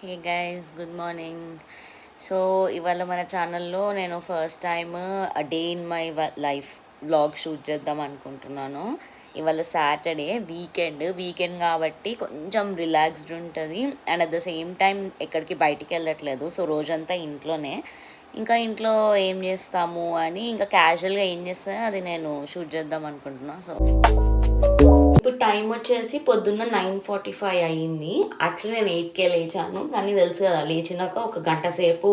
Hey guys, good morning. So ఇవాళ మన ఛానల్లో నేను first time day in my life blog shoot చేద్దాం అనుకుంటున్నాను. ఇవాళ సాటర్డే, వీకెండ్ కాబట్టి కొంచెం రిలాక్స్డ్ ఉంటుంది. And at the same time ఎక్కడికి బయటికి వెళ్ళట్లేదు. సో రోజంతా ఇంట్లోనే. ఇంకా ఇంట్లో ఏం చేస్తాము అని ఇంకా క్యాజువల్గా ఏం చేస్తానో అది నేను షూట్ చేద్దాం అనుకుంటున్నాను. సో ఇప్పుడు టైం వచ్చేసి పొద్దున్న 9:45 అయ్యింది. యాక్చువల్లీ నేను 8కే లేచాను, కానీ తెలుసు కదా, లేచినాక ఒక గంట సేపు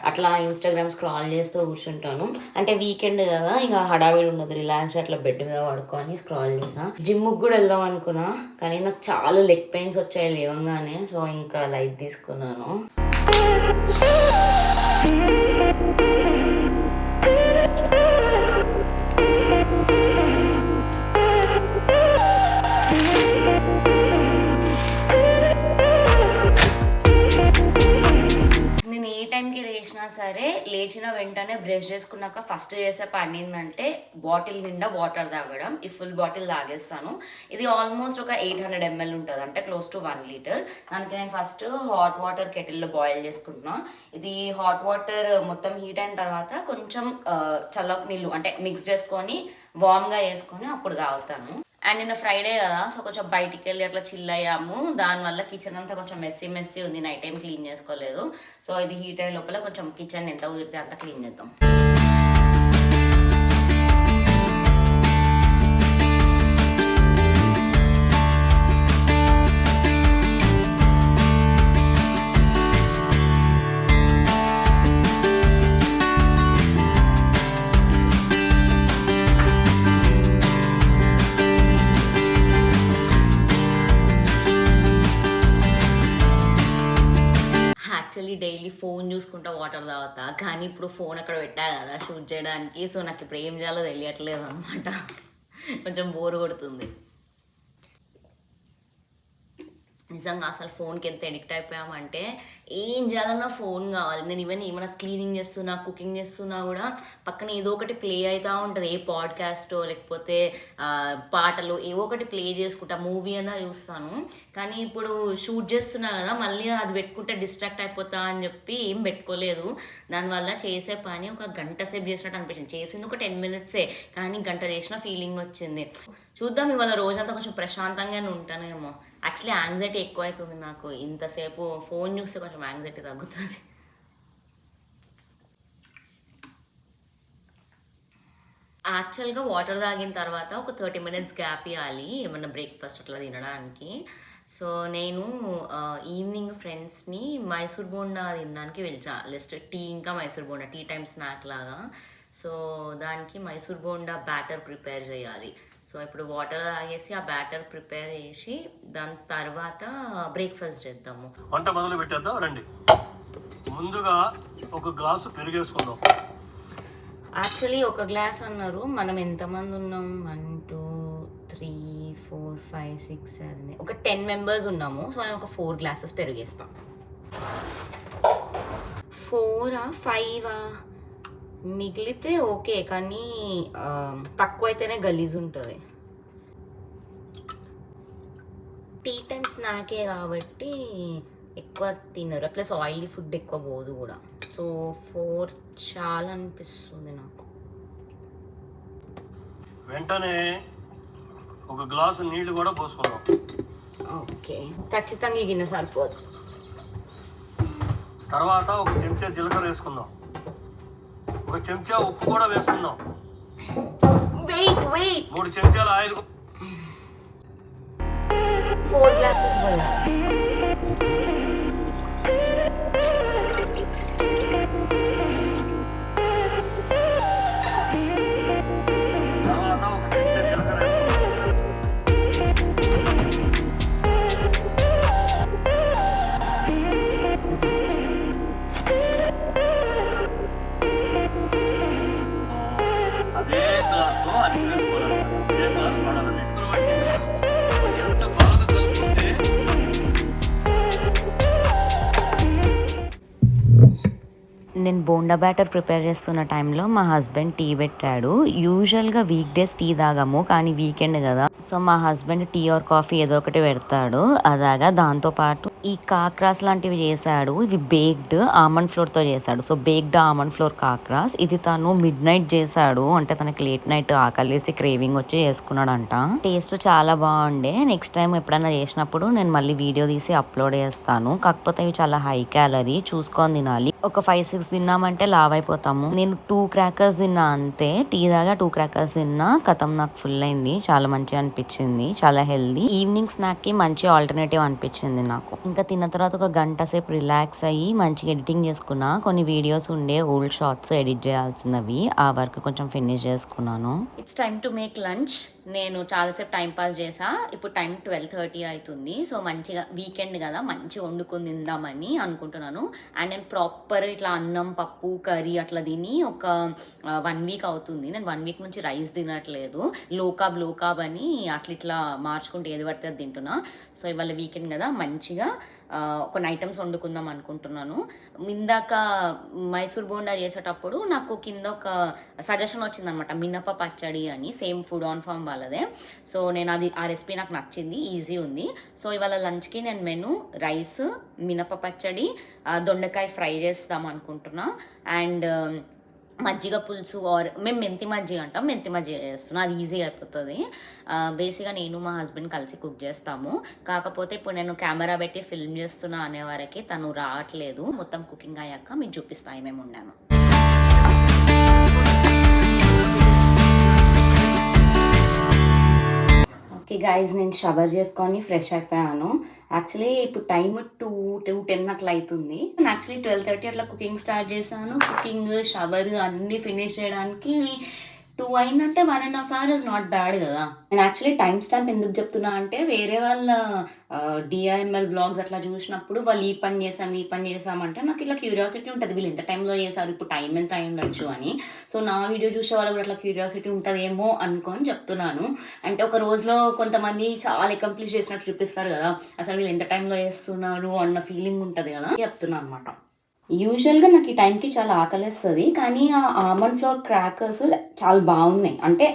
అట్లా ఇన్స్టాగ్రామ్ స్క్రాల్ చేస్తూ కూర్చుంటాను. అంటే వీకెండ్ కదా, ఇంకా హడావిడి ఉండదు, రిలాక్స్ అట్లా బెడ్ మీద పడుకొని స్క్రాల్ చేసా. జిమ్కి కూడా వెళ్దాం అనుకున్నా, కానీ నాకు చాలా లెగ్ పెయిన్స్ వచ్చాయి లేవంగానే. సో ఇంకా లైట్ తీసుకున్నాను. నేను ఏ టైంకి లేచినా సరే, లేచిన వెంటనే బ్రష్ చేసుకున్నాక ఫస్ట్ చేసే పని ఏంటంటే బాటిల్ నిండా వాటర్ తాగడం. ఈ ఫుల్ బాటిల్ తాగేస్తాను. ఇది ఆల్మోస్ట్ ఒక 800 ml ఉంటుంది, అంటే క్లోజ్ టు 1 లీటర్. దానికి నేను ఫస్ట్ హాట్ వాటర్ కెటిల్లో బాయిల్ చేసుకుంటున్నా. ఇది హాట్ వాటర్ మొత్తం హీట్ అయిన తర్వాత కొంచెం చల్ల నీళ్ళు అంటే మిక్స్ చేసుకొని వామ్గా వేసుకొని అప్పుడు తాగుతాను. అండ్ నిన్న ఫ్రైడే కదా, సో కొంచెం బయటికి వెళ్ళి అట్లా చిల్ అయ్యాము. దానివల్ల కిచెన్ అంతా కొంచెం మెస్సీ ఉంది. నైట్ టైం క్లీన్ చేసుకోలేదు. సో ఇది హీట్ అయ్యే లోపల కొంచెం కిచెన్ ఎంత కుదిరితే అంత క్లీన్ చేద్దాం. యాక్చువల్లీ డైలీ ఫోన్ చూసుకుంటా వాటర్ తాగుతా, కానీ ఇప్పుడు ఫోన్ అక్కడ పెట్టా కదా షూట్ చేయడానికి. సో నాకు ఇప్పుడు ఏం చేయాలో తెలియట్లేదు అనమాట. కొంచెం బోర్ కొడుతుంది నిజంగా. అసలు ఫోన్కి ఎంత ఎడిక్ట్ అయిపోయామంటే ఏం చేయాలన్నా ఫోన్ కావాలి. నేను ఈవెన్ ఏమైనా క్లీనింగ్ చేస్తున్నా, కుకింగ్ చేస్తున్నా కూడా పక్కన ఏదో ఒకటి ప్లే అవుతూ ఉంటుంది. ఏ పాడ్కాస్టో లేకపోతే పాటలు ఏవో ఒకటి ప్లే చేసుకుంటా, మూవీ అన్నా చూస్తాను. కానీ ఇప్పుడు షూట్ చేస్తున్నా కదా, మళ్ళీ అది పెట్టుకుంటే డిస్ట్రాక్ట్ అయిపోతా అని చెప్పి ఏం పెట్టుకోలేదు. దానివల్ల చేసే పని ఒక గంట సేపు చేసినట్టు అనిపించింది. చేసింది ఒక 10 minutes, కానీ గంట చేసిన ఫీలింగ్ వచ్చింది. చూద్దాం, ఇవాళ రోజంతా కొంచెం ప్రశాంతంగానే ఉంటానేమో. యాక్చువల్లీ యాంగ్జైటీ ఎక్కువ అవుతుంది నాకు. ఇంతసేపు ఫోన్ చూస్తే కొంచెం యాంగ్జైటీ తగ్గుతుంది. యాక్చువల్గా వాటర్ తాగిన తర్వాత ఒక 30 minutes గ్యాప్ ఇవ్వాలి ఏమన్నా బ్రేక్ఫాస్ట్ అట్లా తినడానికి. సో నేను ఈవినింగ్ ఫ్రెండ్స్ని మైసూర్ బోండా తినడానికి పిలిచా. జస్ట్ టీ ఇంకా Mysore bonda, tea time snack లాగా. సో దానికి మైసూర్ బోండా బ్యాటర్ ప్రిపేర్ చేయాలి. సో ఇప్పుడు వాటర్ తాగేసి ఆ బ్యాటర్ ప్రిపేర్ చేసి దాని తర్వాత బ్రేక్ఫాస్ట్ చేద్దాము. వంట మొదలు పెట్టేద్దాం రండి. ముందుగా ఒక గ్లాసు పెరిగేసుకుందాం. యాక్చువల్లీ ఒక గ్లాస్ అన్నారు. మనం ఎంతమంది ఉన్నాం? 1 2 3 4 5 6 7 ఒక 10 members ఉన్నాము. సో నేను ఒక 4 glasses పెరిగేస్తాను. 4 5 మిగిలితే ఓకే, కానీ తక్కువ అయితేనే గలీజ్ ఉంటుంది. టీ టైమ్ స్నాకే కాబట్టి ఎక్కువ తినరు, ప్లస్ ఆయిలీ ఫుడ్ ఎక్కువ పోదు కూడా. సో 4 చాలా అనిపిస్తుంది నాకు. వెంటనే ఒక గ్లాసు నీళ్లు కూడా పోసుకుందాం. ఓకే, ఖచ్చితంగా ఈ గిన్నె సరిపోదు. తర్వాత ఒక చెంచా జీలకర్ర వేసుకుందాం. ఒక చెంచా ఉప్పు కూడా వేసుకుందాం. వెయిట్ 3 చెంచాల ఆయిల్. 4 glasses పోయాలి. తర్వాత ఒక చెంచా జీలకర్ర వేసుకుందాం. అదే గ్లాస్తో అన్ని వేసుకోవాలి. అదే గ్లాస్ వాడాలి. ఎంత బాగా కలుపుకుంటే నేను బోండా బ్యాటర్ ప్రిపేర్ చేస్తున్న టైంలో మా హస్బెండ్ టీ పెట్టాడు. యూజువల్గా వీక్ డేస్ టీ తాగము, కానీ వీకెండ్ కదా, సో మా హస్బెండ్ టీ ఆర్ కాఫీ ఏదో ఒకటి పెడతాడు. అదాగా దాంతోపాటు ఈ కాక్రాస్ లాంటివి చేశాడు. ఇవి బేక్డ్ ఆమండ్ ఫ్లోర్తో చేశాడు. సో బేక్డ్ ఆమండ్ ఫ్లోర్ కాక్రాస్. ఇది తను మిడ్ నైట్ చేశాడు, అంటే తనకి లేట్ నైట్ ఆకలేసి క్రేవింగ్ వచ్చి చేసుకున్నాడంట. టేస్ట్ చాలా బాగుండే. నెక్స్ట్ టైం ఎప్పుడైనా చేసినప్పుడు నేను మళ్ళీ వీడియో తీసి అప్లోడ్ చేస్తాను. కాకపోతే ఇవి చాలా హై క్యాలరీ, చూసుకొని తినాలి. ఒక 5-6 తిన్నామంటే లావ్ అయిపోతాము. నేను 2 క్రాకర్స్ తిన్నా అంతే. టీ దాగా 2 క్రాకర్స్ తిన్నా, కథం నాకు ఫుల్ అయింది. చాలా మంచిగా అనిపించింది, చాలా హెల్దీ. ఈవినింగ్ స్నాక్ కి మంచి ఆల్టర్నేటివ్ అనిపించింది నాకు. ఇంకా తిన్న తర్వాత ఒక గంట సేపు రిలాక్స్ అయ్యి మంచిగా ఎడిటింగ్ చేసుకున్నా. కొన్ని వీడియోస్ ఉండే ఓల్డ్ షార్ట్స్ ఎడిట్ చేయాల్సినవి, ఆ వర్క్ కొంచెం ఫినిష్ చేసుకున్నాను. It's time to make lunch. నేను చాలాసేపు టైం పాస్ చేసా. ఇప్పుడు టైం 12:30 అవుతుంది. సో మంచిగా వీకెండ్ కదా, మంచిగా వండుకొని తిందామని అనుకుంటున్నాను. అండ్ నేను ప్రాపర్ ఇట్లా అన్నం పప్పు కర్రీ అట్లా తిని ఒక 1 వీక్ అవుతుంది. నేను 1 వీక్ నుంచి రైస్ తినట్లేదు. లోకాబ్ అని అట్లా ఇట్లా మార్చుకుంటూ ఏది పడితే అది తింటున్నా. సో ఇవాళ వీకెండ్ కదా, మంచిగా కొన్ని ఐటమ్స్ వండుకుందాం అనుకుంటున్నాను. ఇందాక మైసూర్ బోండా చేసేటప్పుడు నాకు కింద ఒక సజెషన్ వచ్చిందనమాట, మినప పచ్చడి అని, సేమ్ ఫుడ్ ఆన్ ఫామ్ వాళ్ళదే. సో నేను ఆ రెసిపీ నాకు నచ్చింది, ఈజీ ఉంది. సో ఇవాళ లంచ్కి నేను మెను రైస్, మినప పచ్చడి, దొండకాయ ఫ్రై చేస్తాం అనుకుంటున్నా. అండ్ మజ్జిగ పులుసు, ఆర్ మేము మెంతి మజ్జిగ అంటాం, మెంతి మజ్జిగ చేస్తున్నాం. అది ఈజీగా అయిపోతుంది. బేసిక్గా నేను మా హస్బెండ్ కలిసి కుక్ చేస్తాము. కాకపోతే ఇప్పుడు నేను కెమెరా పెట్టి ఫిల్మ్ చేస్తున్నా అనే వరకు తను రావట్లేదు. మొత్తం కుకింగ్ అయ్యాక మీకు చూపిస్తాయి మేము ఉన్నాము. ఓకే గైజ్, నేను షవర్ చేసుకొని ఫ్రెష్ అయిపోయాను. యాక్చువల్లీ ఇప్పుడు టైం 2:10 అట్లా అవుతుంది. నేను యాక్చువల్లీ 12:30 అట్లా కుకింగ్ స్టార్ట్ చేశాను. కుకింగ్ షవర్ అన్నీ ఫినిష్ చేయడానికి 2 అయిందంటే 1.5 hours ఇస్ నాట్ బ్యాడ్ కదా. నేను యాక్చువల్లీ టైం స్టాంప్ ఎందుకు చెప్తున్నా అంటే, వేరే వాళ్ళ డిఐఎంఎల్ బ్లాగ్స్ అట్లా చూసినప్పుడు వాళ్ళు ఈ పని చేసామంటే నాకు ఇట్లా క్యూరియాసిటీ ఉంటుంది, వీళ్ళు ఎంత టైంలో చేశారు, ఇప్పుడు టైం ఎంత అయి ఉండొచ్చు అని. సో నా వీడియో చూసే వాళ్ళు కూడా అట్లా క్యూరియాసిటీ ఉంటుందేమో అనుకొని చెప్తున్నాను. అంటే ఒక రోజులో కొంతమంది చాలా అకంప్లిష్ చేసినట్టు చూపిస్తారు కదా, అసలు వీళ్ళు ఎంత టైంలో చేస్తున్నారు అన్న ఫీలింగ్ ఉంటుంది కదా, చెప్తున్నాను అనమాట. యూజువల్గా నాకు ఈ టైంకి చాలా ఆకలిస్తుంది, కానీ ఆ ఆమండ్ ఫ్లోర్ క్రాకర్స్ చాలా బాగున్నాయి. అంటే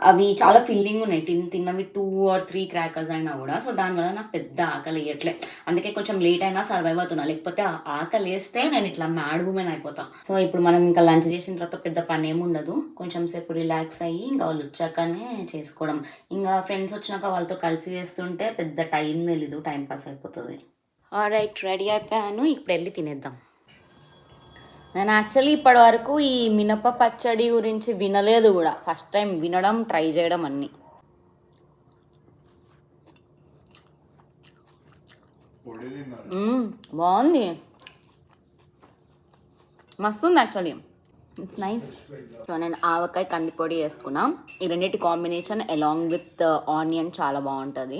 అవి చాలా ఫిల్లింగ్ ఉన్నాయి. తిన్నవి 2 or 3 క్రాకర్స్ అయినా కూడా. సో దానివల్ల నాకు పెద్ద ఆకలి వేయట్లే. అందుకే కొంచెం లేట్ అయినా సర్వైవ్ అవుతున్నా. లేకపోతే ఆకలి వేస్తే నేను ఇట్లా మ్యాడ్ ఉమెన్ అయిపోతా. సో ఇప్పుడు మనం ఇంకా లంచ్ చేసిన తర్వాత పెద్ద పని ఏమి ఉండదు. కొంచెం సేపు రిలాక్స్ అయ్యి ఇంకా వాళ్ళు వచ్చాకనే చేసుకోవడం. ఇంకా ఫ్రెండ్స్ వచ్చినాక వాళ్ళతో కలిసి చేస్తుంటే పెద్ద టైం తెలీదు, టైం పాస్ అయిపోతుంది. ఆల్రైట్, రెడీ అయిపోయాను. ఇప్పుడు వెళ్ళి తినేద్దాం. నేను యాక్చువల్లీ ఇప్పటి వరకు ఈ మినప పచ్చడి గురించి వినలేదు కూడా. ఫస్ట్ టైం వినడం, ట్రై చేయడం అన్నీ. బాగుంది, మస్తుంది యాక్చువల్లీ, ఇట్స్ నైస్. సో నేను ఆవకాయ కందిపొడి వేసుకున్నా. ఈ రెండింటి కాంబినేషన్ అలాంగ్ విత్ ఆనియన్ చాలా బాగుంటుంది.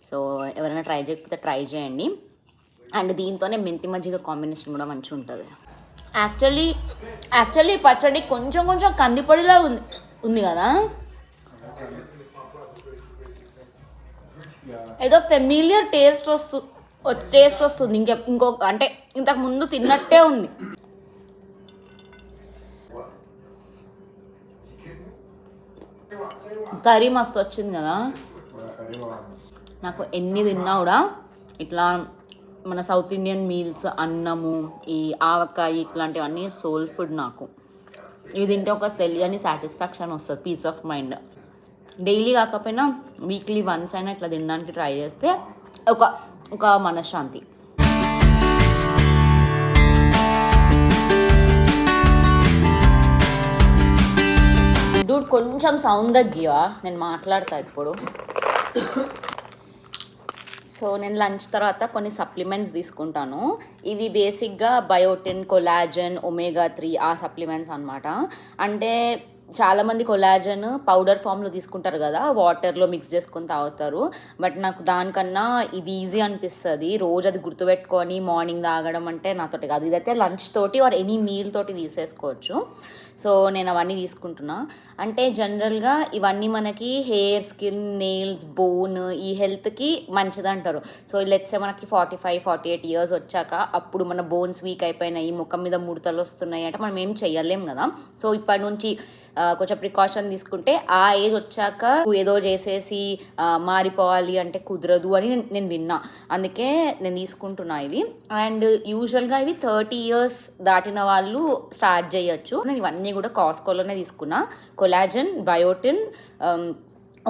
సో ఎవరైనా ట్రై చేయకపోతే ట్రై చేయండి. అండ్ దీంతోనే మెంతి మజ్జిగ కాంబినేషన్ కూడా మంచిగా ఉంటుంది. యాక్చువల్లీ పచ్చడి కొంచెం కందిపొడిలా ఉంది కదా, ఏదో ఫెమిలియర్ టేస్ట్ వస్తుంది. ఇంకొక అంటే ఇంతకు ముందు తిన్నట్టే ఉంది. కర్రీ మస్తు వచ్చింది కదా. నాకు ఎన్ని తిన్నా కూడా ఇట్లా మన సౌత్ ఇండియన్ మీల్స్, అన్నము, ఈ ఆవకాయ ఇట్లాంటివన్నీ సోల్ ఫుడ్ నాకు. ఇవి తింటే ఒక తెలియని సాటిస్ఫాక్షన్ వస్తుంది, పీస్ ఆఫ్ మైండ్. డైలీ కాకపోయినా వీక్లీ వన్స్ అయినా ఇట్లా తినడానికి ట్రై చేస్తే ఒక మనశ్శాంతి. డూడ్ కొంచెం సౌండ్ తగ్గివా, నేను మాట్లాడతా ఇప్పుడు. సో నేను లంచ్ తర్వాత కొన్ని సప్లిమెంట్స్ తీసుకుంటాను. ఇవి బేసిక్గా బయోటిన్, కొలాజన్, ఒమేగా 3 ఆ సప్లిమెంట్స్ అనమాట. అంటే చాలామంది కొలాజన్ పౌడర్ ఫామ్లో తీసుకుంటారు కదా, వాటర్లో మిక్స్ చేసుకొని తాగుతారు. బట్ నాకు దానికన్నా ఇది ఈజీ అనిపిస్తుంది. రోజు అది గుర్తుపెట్టుకొని మార్నింగ్ తాగడం అంటే నాతోటి కాదు. ఇదైతే లంచ్ తోటి ఆర్ ఎనీ మీల్ తోటి తీసేసుకోవచ్చు. సో నేను అవన్నీ తీసుకుంటున్నా. అంటే జనరల్గా ఇవన్నీ మనకి హెయిర్, స్కిన్, నెయిల్స్, బోన్ ఈ హెల్త్కి మంచిది అంటారు. సో లెట్సే మనకి 45-48 ఇయర్స్ వచ్చాక అప్పుడు మన బోన్స్ వీక్ అయిపోయినాయి, ముఖం మీద ముడతలు వస్తున్నాయి అంటే మనం ఏం చెయ్యలేం కదా. సో ఇప్పటి నుంచి కొంచెం ప్రికాషన్ తీసుకుంటే ఆ ఏజ్ వచ్చాక ఏదో చేసేసి మారిపోవాలి అంటే కుదరదు అని నేను విన్నా. అందుకే నేను తీసుకుంటున్నా ఇవి. అండ్ యూజువల్గా ఇవి 30 ఇయర్స్ దాటిన వాళ్ళు స్టార్ట్ చేయొచ్చు. నేను ఇవన్నీ కూడా కాస్కోలోనే తీసుకున్నా. Collagen, biotin,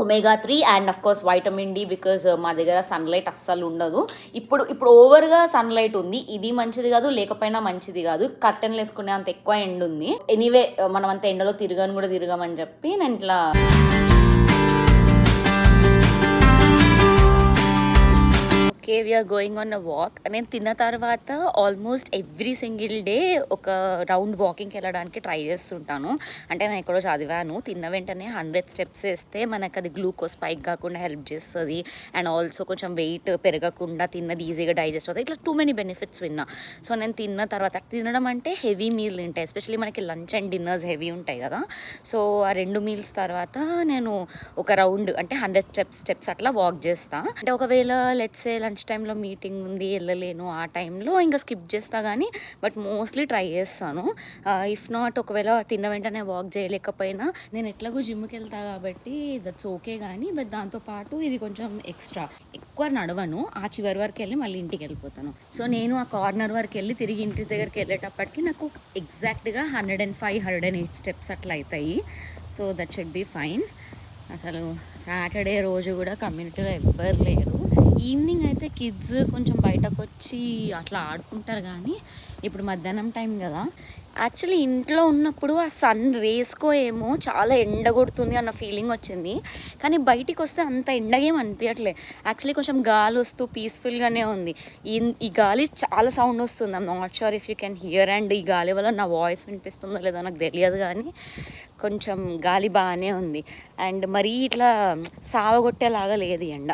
omega 3 and of course vitamin D, because మా దగ్గర సన్లైట్ అస్సలు ఉండదు. ఇప్పుడు ఓవర్గా సన్లైట్ ఉంది. ఇది మంచిది కాదు, లేకపోయినా మంచిది కాదు. కర్టెన్లు వేసుకునే అంత ఎక్కువ ఎండ ఉంది. ఎనీవే మనం అంత ఎండలో తిరగమని చెప్పి నేను ఇట్లా okay we are going on a walk. నేను తిన్న తర్వాత ఆల్మోస్ట్ ఎవ్రీ సింగిల్ డే ఒక రౌండ్ వాకింగ్కి వెళ్ళడానికి ట్రై చేస్తుంటాను. అంటే నేను ఎక్కడో చదివాను, తిన్న వెంటనే 100 steps వేస్తే మనకు అది గ్లూకోజ్ స్పైక్ కాకుండా హెల్ప్ చేస్తుంది. అండ్ ఆల్సో కొంచెం వెయిట్ పెరగకుండా, తిన్నది ఈజీగా డైజెస్ట్ అవుతుంది. ఇట్లా టూ మెనీ బెనిఫిట్స్ విన్నా. సో నేను తిన్న తర్వాత, తినడం అంటే హెవీ మీల్ తింటాయి, ఎస్పెషలీ మనకి లంచ్ అండ్ డిన్నర్స్ హెవీ ఉంటాయి కదా. సో ఆ 2 మీల్స్ తర్వాత నేను ఒక రౌండ్ అంటే 100 steps అట్లా వాక్ చేస్తాను. అంటే ఒకవేళ లెట్సే లంచ్ టైంలో మీటింగ్ ఉంది వెళ్ళలేను, ఆ టైంలో ఇంకా స్కిప్ చేస్తా కానీ బట్ మోస్ట్లీ ట్రై చేస్తాను. ఇఫ్ నాట్ ఒకవేళ తిన్న వెంటనే వాక్ చేయలేకపోయినా నేను ఎట్లాగో జిమ్కి వెళ్తా కాబట్టి దట్స్ ఓకే. కానీ బట్ దాంతోపాటు ఇది కొంచెం ఎక్కువ నడవను, ఆ చివరి వరకు వెళ్ళి మళ్ళీ ఇంటికి వెళ్ళిపోతాను. సో నేను ఆ కార్నర్ వరకు వెళ్ళి తిరిగి ఇంటి దగ్గరికి వెళ్ళేటప్పటికి నాకు ఎగ్జాక్ట్గా 105-108 steps అట్లా అవుతాయి. So that should be fine. అసలు సాటర్డే రోజు కూడా కమ్యూనిటీలో ఎవ్వరు లేరు. ఈవినింగ్ అయితే కిడ్స్ కొంచెం బయటకు వచ్చి అట్లా ఆడుకుంటారు. కానీ ఇప్పుడు మధ్యాహ్నం టైం కదా, యాక్చువల్లీ ఇంట్లో ఉన్నప్పుడు ఆ సన్ రేస్కో ఏమో చాలా ఎండ కొడుతుంది అన్న ఫీలింగ్ వచ్చింది. కానీ బయటికి వస్తే అంత ఎండగేం అనిపించట్లే. యాక్చువల్లీ కొంచెం గాలి వస్తూ పీస్ఫుల్గానే ఉంది. ఈ గాలి చాలా సౌండ్ వస్తుంది. I'm not sure if you can hear. And ఈ గాలి వల్ల నా వాయిస్ వినిపిస్తుందో లేదో నాకు తెలియదు, కానీ కొంచెం గాలి బాగానే ఉంది. అండ్ మరీ ఇట్లా సావగొట్టేలాగా లేదు ఎండ.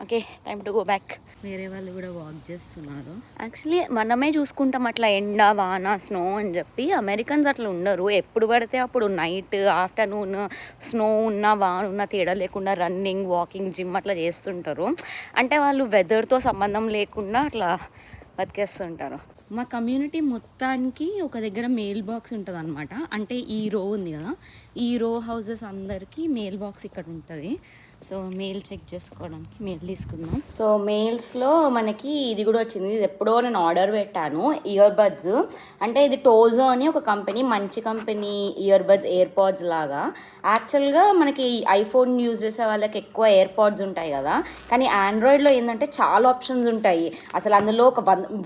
Okay, time to go back. వేరే వాళ్ళు కూడా వాక్ చేస్తున్నారు. యాక్చువల్లీ మనమే చూసుకుంటాం అట్లా ఎండ, వాన, స్నో అని చెప్పి. అమెరికన్స్ అట్లా ఉండరు. ఎప్పుడు పడితే అప్పుడు నైట్, ఆఫ్టర్నూన్ స్నో ఉన్నా వాన ఉన్నా తేడా లేకుండా రన్నింగ్, వాకింగ్, జిమ్ అట్లా చేస్తుంటారు. అంటే వాళ్ళు వెదర్తో సంబంధం లేకుండా అట్లా బతికేస్తుంటారు. మా కమ్యూనిటీ మొత్తానికి ఒక దగ్గర మెయిల్ బాక్స్ ఉంటుంది అనమాట. అంటే ఈ రో ఉంది కదా, ఈ రో హౌసెస్ అందరికీ మెయిల్ బాక్స్ ఇక్కడ ఉంటుంది. సో మెయిల్ చెక్ చేసుకోవడానికి మెయిల్ తీసుకుందాం. సో మెయిల్స్లో మనకి ఇది కూడా వచ్చింది. ఇది ఎప్పుడో నేను ఆర్డర్ పెట్టాను, ఇయర్ బడ్స్. అంటే ఇది టోజో అని ఒక కంపెనీ, మంచి company earbuds, AirPods లాగా. యాక్చువల్గా మనకి ఐఫోన్ యూజ్ చేసే వాళ్ళకి ఎక్కువ ఎయిర్ పాడ్స్ ఉంటాయి కదా, కానీ ఆండ్రాయిడ్లో ఏంటంటే చాలా ఆప్షన్స్ ఉంటాయి. అసలు అందులో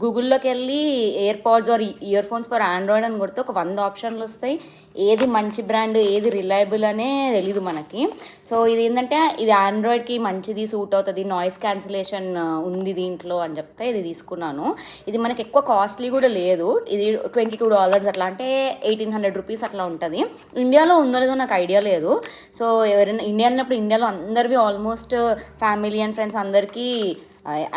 గూగుల్లోకి వెళ్ళి AirPods or earphones for Android అని కొడితే ఒక 100 ఆప్షన్లు వస్తాయి. ఏది మంచి బ్రాండ్, ఏది రిలయబుల్ అనే తెలీదు మనకి. సో ఇది ఏంటంటే ఇది ఆండ్రాయిడ్కి మంచిది, సూట్ అవుతుంది, నాయిస్ క్యాన్సిలేషన్ ఉంది దీంట్లో అని చెప్తే ఇది తీసుకున్నాను. ఇది మనకి ఎక్కువ కాస్ట్లీ కూడా లేదు. ఇది $22 అట్లా, అంటే 1800 రూపీస్ అట్లా ఉంటుంది. ఇండియాలో ఉందో లేదో నాకు ఐడియా లేదు. సో ఎవరైనా ఇండియా అన్నప్పుడు ఇండియాలో అందరివి ఆల్మోస్ట్ ఫ్యామిలీ అండ్ ఫ్రెండ్స్ అందరికీ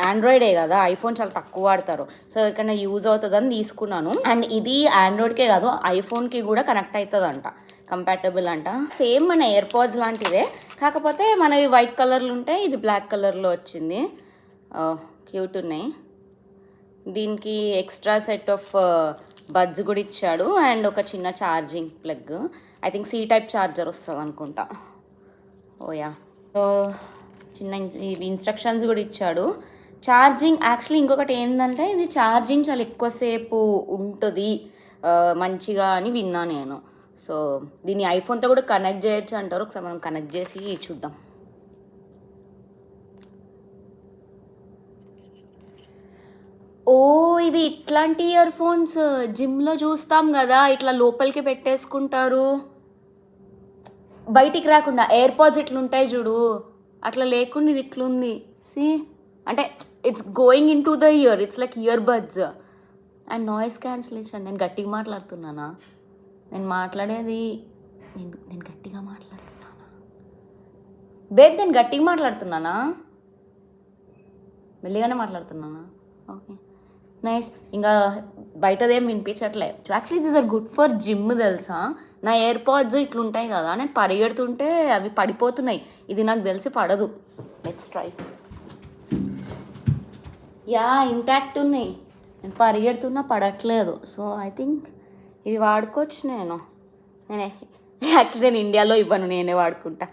ఆండ్రాయిడే కదా, ఐఫోన్ చాలా తక్కువ వాడతారు. సో ఎక్కడైనా యూజ్ అవుతుందని తీసుకున్నాను. అండ్ ఇది ఆండ్రాయిడ్కే కాదు ఐఫోన్కి కూడా కనెక్ట్ అవుతుందంట, కంపాటబుల్ అంట. సేమ్ మన ఎయిర్ పాడ్స్ లాంటిదే, కాకపోతే మనవి వైట్ కలర్లు ఉంటాయి, ఇది బ్లాక్ కలర్లో వచ్చింది. క్యూట్ ఉన్నాయి. దీనికి ఎక్స్ట్రా సెట్ ఆఫ్ బడ్స్ కూడా ఇచ్చాడు అండ్ ఒక చిన్న charging plug. I think C type charger వస్తుంది అనుకుంటా. ఓయా. సో చిన్న ఇన్స్ట్రక్షన్స్ కూడా ఇచ్చాడు. ఛార్జింగ్ యాక్చువల్లీ ఇంకొకటి ఏంటంటే ఇది ఛార్జింగ్ చాలా ఎక్కువసేపు ఉంటుంది మంచిగా అని విన్నా నేను. సో దీన్ని ఐఫోన్తో కూడా కనెక్ట్ చేయొచ్చు అంటారు. ఒకసారి మనం కనెక్ట్ చేసి చూద్దాం. ఓ ఇవి ఇట్లాంటి ఇయర్ ఫోన్స్ జిమ్లో చూస్తాం కదా, ఇట్లా లోపలికి పెట్టేసుకుంటారు బయటికి రాకుండా. ఎయిర్ పాడ్స్ ఇట్లుంటాయి చూడు, అట్లా లేకుండా ఇది ఇట్లుంది. సి అంటే it's going in to the year, it's like ear buds and noise cancellation. నేను గట్టిగా మాట్లాడుతున్నానా? నేను మాట్లాడేది నేను గట్టిగా మాట్లాడుతున్నానా బేబ్? నేను గట్టిగా మాట్లాడుతున్నానా? మెల్లిగానే మాట్లాడుతున్నానా? Okay nice. ఇంకా బయటదేం వినిపించట్లే. Actually these are good for gym తెలుసా. నా ఇయర్ పాడ్స్ ఇట్లుంటాయి కదా, నేను పరిగెడుతుంటే అవి పడిపోతున్నాయి. ఇది నాకు తెలిసి పడదు. Let's try. యా ఇంటాక్ట్ ఉన్నాయి. నేను పరిగెడుతున్నా పడట్లేదు. సో ఐ థింక్ ఇవి వాడుకోవచ్చు. యాక్చువల్లీ నేను ఇండియాలో ఇవ్వను, నేనే వాడుకుంటా.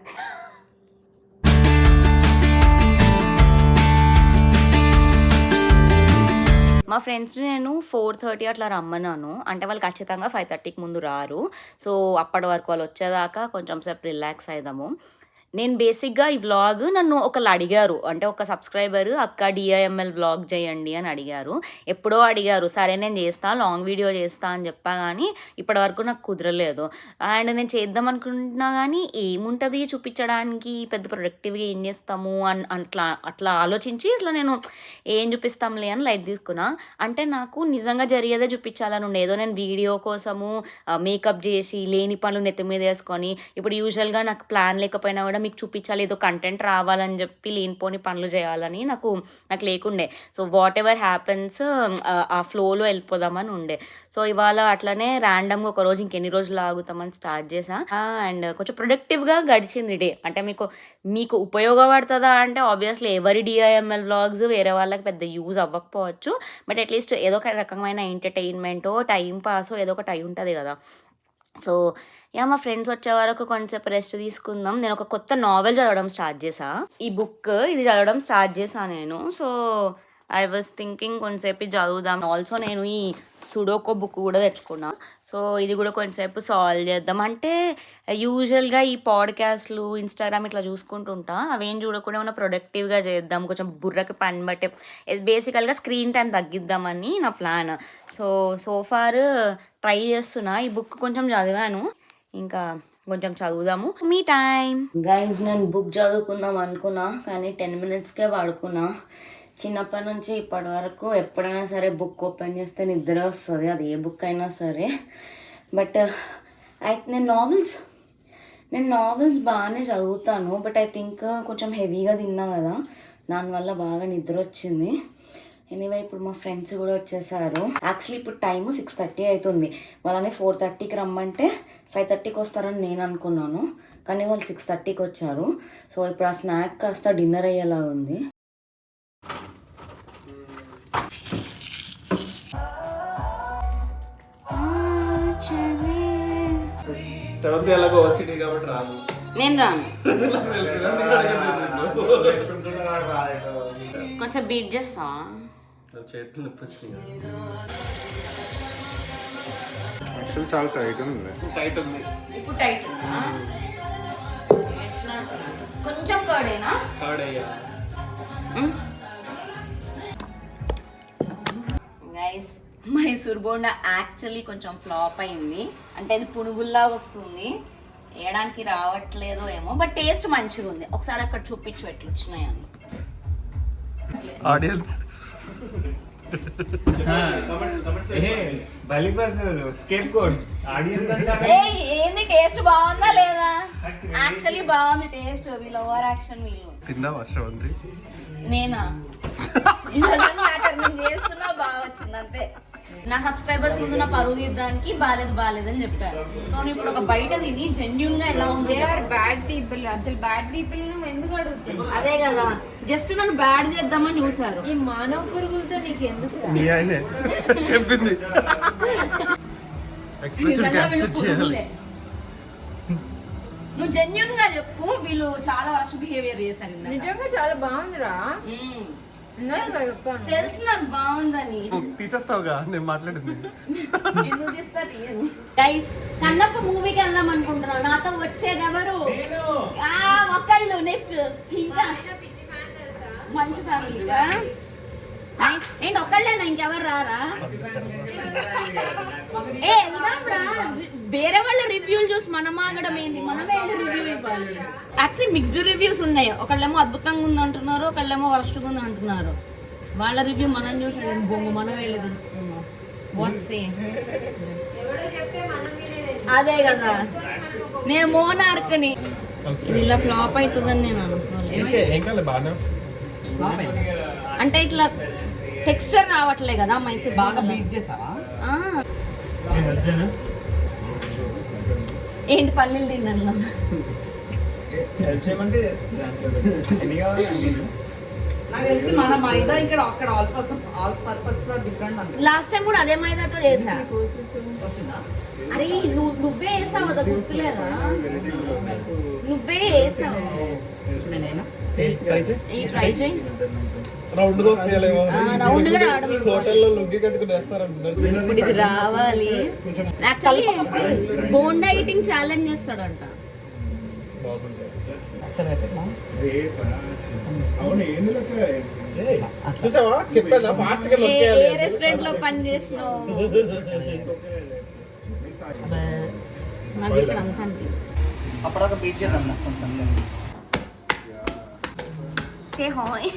మా ఫ్రెండ్స్ని నేను 4:30 అట్లా రమ్మన్నాను. అంటే వాళ్ళు ఖచ్చితంగా 5:30కి ముందు రారు. సో అప్పటి వరకు వాళ్ళు వచ్చేదాకా కొంచెం సేపు రిలాక్స్ అయిదాము. నేను బేసిక్గా ఈ వ్లాగ్ నన్ను ఒకళ్ళు అడిగారు, అంటే ఒక సబ్స్క్రైబర్ అక్క డిఐఎంఎల్ వ్లాగ్ చేయండి అని అడిగారు. ఎప్పుడో అడిగారు, సరే నేను చేస్తా, లాంగ్ వీడియో చేస్తా అని చెప్పా, కానీ ఇప్పటివరకు నాకు కుదరలేదు. అండ్ నేను చేద్దాం అనుకుంటున్నా కానీ ఏముంటుంది చూపించడానికి, పెద్ద ప్రొడక్టివ్గా ఏం చేస్తాము అట్లా ఆలోచించి ఇట్లా నేను ఏం చూపిస్తాంలే అని లైట్ తీసుకున్నా. అంటే నాకు నిజంగా జరిగేదే చూపించాలని ఉండే. ఏదో నేను వీడియో కోసము మేకప్ చేసి లేని పనులు నెత్తి మీద వేసుకొని, ఇప్పుడు యూజువల్గా నాకు ప్లాన్ లేకపోయినా కూడా మీకు చూపించాలి, ఏదో కంటెంట్ రావాలని చెప్పి లేనిపోని పనులు చేయాలని నాకు లేకుండే. సో వాట్ ఎవర్ హ్యాపెన్స్ ఆ ఫ్లోలో వెళ్ళిపోదామని ఉండే. సో ఇవాళ అట్లనే ర్యాండమ్గా ఒక రోజు ఇంకెన్ని రోజులు ఆగుతామని స్టార్ట్ చేసా. అండ్ కొంచెం ప్రొడక్టివ్గా గడిచింది డే. అంటే మీకు ఉపయోగపడుతుందా అంటే ఆబ్వియస్లీ ఎవరి డిఐఎంఎల్ వ్లాగ్స్ వేరే వాళ్ళకి పెద్ద యూజ్ అవ్వకపోవచ్చు, బట్ అట్లీస్ట్ ఏదో ఒక రకమైన ఎంటర్టైన్మెంటో టైం పాసో ఏదో ఒకటి అయి ఉంటుంది కదా. సో మా ఫ్రెండ్స్ వచ్చే వరకు కొంచెం రెస్ట్ తీసుకుందాం. నేను ఒక కొత్త నావెల్ చదవడం స్టార్ట్ చేసా. ఈ బుక్ ఇది చదవడం స్టార్ట్ చేశాను నేను. సో ఐ వాజ్ థింకింగ్ కొంచెంసేపు చదువుదాం. ఆల్సో నేను ఈ సుడోకో బుక్ కూడా తెచ్చుకున్నా. సో ఇది కూడా కొంచెంసేపు సాల్వ్ చేద్దాం. అంటే యూజువల్గా ఈ పాడ్కాస్ట్లు ఇన్స్టాగ్రామ్ ఇట్లా చూసుకుంటుంటా, అవేం చూడకుండా ఏమైనా ప్రొడక్టివ్గా చేద్దాం, కొంచెం బుర్రకి పని బట్టే బేసికల్గా స్క్రీన్ టైం తగ్గిద్దామని నా ప్లాన్. సో ఫార్ ట్రై చేస్తున్నా. ఈ బుక్ కొంచెం చదివాను, ఇంకా కొంచెం చదువుదాము. మీ టైం గైజ్. నేను బుక్ చదువుకుందాం అనుకున్నా కానీ 10 minutesకే వాడుకున్నా. చిన్నప్పటి నుంచి ఇప్పటి వరకు ఎప్పుడైనా సరే బుక్ ఓపెన్ చేస్తే నిద్ర వస్తుంది, అది ఏ బుక్ అయినా సరే. బట్ నేను నావెల్స్ బాగానే చదువుతాను. బట్ ఐ థింక్ కొంచెం హెవీగా తిన్నా కదా, దానివల్ల బాగా నిద్ర వచ్చింది. ఎనీవే ఇప్పుడు మా ఫ్రెండ్స్ కూడా వచ్చేసారు. యాక్చువల్లీ ఇప్పుడు టైము 6:30 అవుతుంది. వాళ్ళని 4:30కి రమ్మంటే 5:30కి వస్తారని నేను అనుకున్నాను, కానీ వాళ్ళు 6:30కి వచ్చారు. సో ఇప్పుడు ఆ స్నాక్ కాస్త డిన్నర్ అయ్యేలా ఉంది. నేను రాను, కొంచెం బీట్ చేస్తా. చాలా టైట్ ఉంది. ఇప్పుడు టైట్ ఉందా? కొంచెం కర్డేనా? గైస్ మైసూర్ బోండా యాక్చువల్లీ కొంచెం ఫ్లాప్ అయింది. అంటే అది పునుగుల్లా వస్తుంది, వేయడానికి రావట్లేదో ఏమో, బట్ టేస్ట్ మంచిగా ఉంది. ఒకసారి అక్కడ చూపించు ఎట్లా వచ్చినాయని. ఆడియన్స్ ఏంది టేస్ట్ బాగుందా లేదా? యాక్చువల్లీ బాగుంది టేస్ట్. వీళ్ళు ఓవర్ యాక్షన్. వీళ్ళు తిన్నా వర్షవంతి. నేనా? నేను చేస్తున్నా బాగా వచ్చింది అంతే. నా సబ్స్క్రైబర్స్ ముందు నా పరువు తీయడానికి బాలేదు అని చెప్పారు. సో నేను ఇప్పుడు ఒక బయట తిని జెన్యూన్ గా ఎలా ఉంది. బ్యాడ్ పీపుల్, అసలు బ్యాడ్ పీపుల్ నువ్వు ఎందుకు అడుగుతున్నావు? అదే కదా, జస్ట్ నన్ను బ్యాడ్ చేద్దామని చూసారు. ఈ మానవ పురుగులతో నీకు ఎందుకు? నీ ఆయనే చెప్పింది. నువ్వు జెన్యూన్ గా చెప్పు. వీళ్ళు చాలా వర్ష బిహేవియర్ చేశారు. నిజంగా చాలా బాగుందిరా. తెలుసు నాకు బాగుందని. తీసేస్తావుగా నేను మాట్లాడింది. ఎందుకు తీస్తా? గైస్ కన్నప్ప మూవీకి వెళ్దాం అనుకుంటున్నా. నాతో వచ్చేది ఎవరు? ఒకళ్ళు. నెక్స్ట్ ఇంకా మంచి ఫ్యామిలీ. ఏంటి ఒక్కళ్ళేనా? ఇంకెవరు రారా? వేరే వాళ్ళ రివ్యూలు చూసి మనం ఆగడం ఏంది? మనమే రివ్యూ ఇవ్వాలి. యాక్చువల్లీ మిక్స్డ్ రివ్యూస్ ఉన్నాయి. ఒకళ్ళేమో అద్భుతంగా ఉంది అంటున్నారు, ఒకళ్ళేమో వరస్ట్గా ఉంది అంటున్నారు. వాళ్ళ రివ్యూ మనం చూసి బొమ్మ మనం వెళ్ళి తెలుసుకున్నాం. ఎవడో చెప్తే మనం వినేది. అదే కదా, నేను మోనార్క్ని. ఇది ఇలా ఫ్లాప్ అవుతుందని నేను అనుకోలేదు. ఏం కాలే బాగానే అంటే ఇట్లా టెక్స్చర్ రావట్లే కదా మైసూర్ బాగా బీట్ చేసావా? ఆ. ఏంటి పల్లీలు తిన్నాను నాకు తెలిసి మన మైదా ఇక్కడ అక్కడ ఆల్ పర్పస్ డిఫరెంట్ అంటే లాస్ట్ టైం కూడా అదే మైదాతో చేసా. వచ్చిందా? అరే నువ్వే వేసావు కదా, గుర్తులేదా? నువ్వే వేసావు. నేనేనా? ఈ ట్రై చేయి. రౌండ్ దోశ రౌండ్ గా రావడం హోటల్లో లుంగి కట్టుకుని వేస్తారంటున్నారు. ఇప్పుడు ఇది రావాలి. యాక్చువల్లీ బోండా ఈటింగ్ ఛాలెంజ్ చేస్తాడంట. యాక్చువల్గా ఎట్లా? చూసావా చెప్పాను ఫాస్ట్ గా ఏ రెస్టారెంట్ లో పని చేసినావు? నాకు ఇక్కడ అంతా అనిపించింది. అప్పటిదాకా బీట్ చేద్దాం నాకు కొంచెం. Say hi.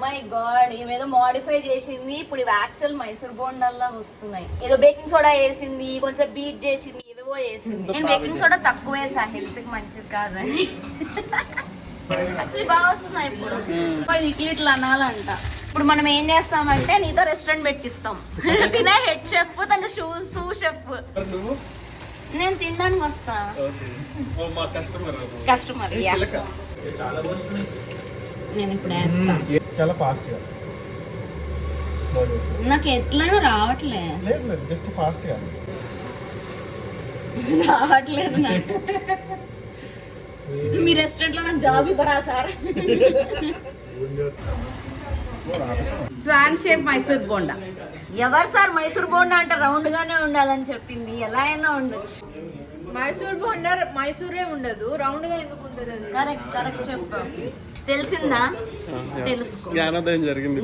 మై గాడ్, ఏమేదో మోడిఫై చేసింది. ఇప్పుడు ఇవి యాక్చువల్ మైసూర్ బోండాల్లా వస్తున్నాయి. ఏదో బేకింగ్ సోడా వేసింది, కొంచెం బీట్ చేసింది, ఏవేవో వేసింది. నేను బేకింగ్ సోడా తక్కువ వేసా, హెల్త్ కి మంచిది కాదని. యాక్చువల్లీ బాగా వస్తున్నాయి ఇప్పుడు. ఇట్లా అనాలంట. ఇప్పుడు మనం ఏం చేస్తామంటే నీతో రెస్టారెంట్ పెట్టిస్తాం. తినే హెడ్ షెఫ్, తన సూ షెఫ్. నేను తినడానికి వస్తా. కస్టమర్ నేను ఇప్పుడు వేస్తా. చాలా ఫాస్ట్ గా నాకు ఎట్లయినా రావట్లే. లేదు లేదు జస్ట్ ఫాస్ట్ గా రావట్లేదు నాకు. మీ రెస్టారెంట్ లో నాకు జాబ్ ఇవ్వరా sir? Swan shape Mysore bonda. ఎవరు సార్ మైసూర్ బోండా అంటే రౌండ్ గానే ఉండాలని చెప్పింది? ఎలా అయినా ఉండొచ్చు. మైసూర్ బోండర్ మైసూరే ఉండదు, రౌండ్ గా ఎందుకు ఉంటుంది అది? కరెక్ట్ చెప్పు. తెలిసిందా? తెలుసుకో. జ్ఞానోదయం జరిగింది.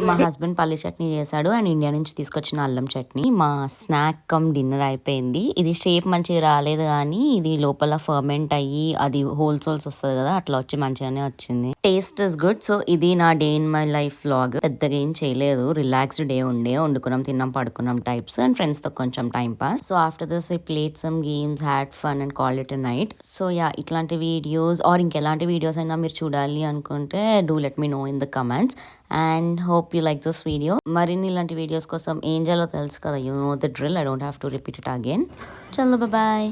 మా హస్బెండ్ పల్లి చట్నీ చేశాడు అండ్ ఇండియా నుంచి తీసుకొచ్చిన అల్లం చట్నీ. మా స్నాక్ కమ్ డిన్నర్ అయిపోయింది. ఇది షేప్ మంచిగా రాలేదు కానీ ఇది లోపల ఫర్మెంట్ అయ్యి అది హోల్స్ వస్తుంది కదా, అట్లా వచ్చి మంచిగానే వచ్చింది. Taste is good. సో ఇది నా day in my life vlog. పెద్దగా ఏం చేయలేదు, రిలాక్స్డ్ డే ఉండే. వండుకున్నాం, తిన్నాం, పడుకున్నాం టైప్స్ అండ్ ఫ్రెండ్స్ తో కొంచెం time pass. So after this we played some games, had fun and call it a night. So ya, ఇట్లాంటి వీడియోస్ ఆర్ ఇంకెలాంటి వీడియోస్ అయినా మీరు చూడాలి అనుకుంటే do let me know in the comments and hope you like this video. మరిన్ని ఇలాంటి videos కోసం ఏం చేయాలో తెలుసు కదా, you know the drill. I don't have to repeat it again. చలో బాయ్.